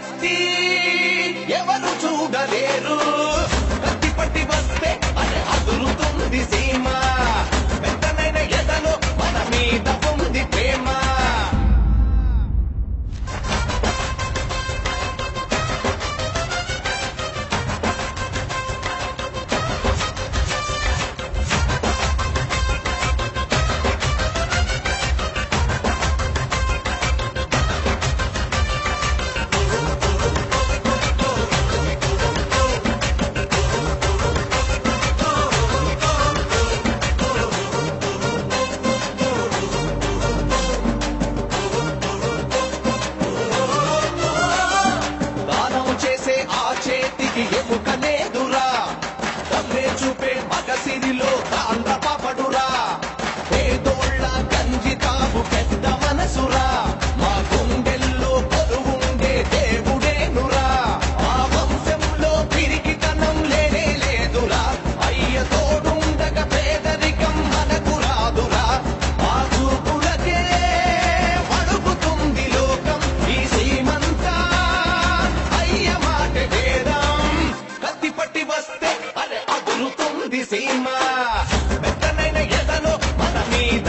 శక్తి ఎవరు చూడలేరు కత్తి పట్టి వస్తే అదే అదురుతుంది సీమ పెద్దనైన ఎదలో మన మీద ఉంది ప్రేమ ఎముక లేదురా తమ్మే చూపే మగసిరిలో తాండ పాపడురా పేదోళ్ళ గంజి తాగు పెద్ద మనసురా మా గుండెల్లో కొలువుండే దేవుడేనురా ఆ వంశంలో పిరికితనం లేనే లేదురా అయ్య తోడుండగా పేదరికం మనకు రాదురా ఆ చూపులకే అడుగుతుంది లోకం ఈ సీమంతా అయ్య మాట వేరా పట్టి వస్తే అదే అదురుతుంది సీమ మెత్తనైన ఎదలో మన మీద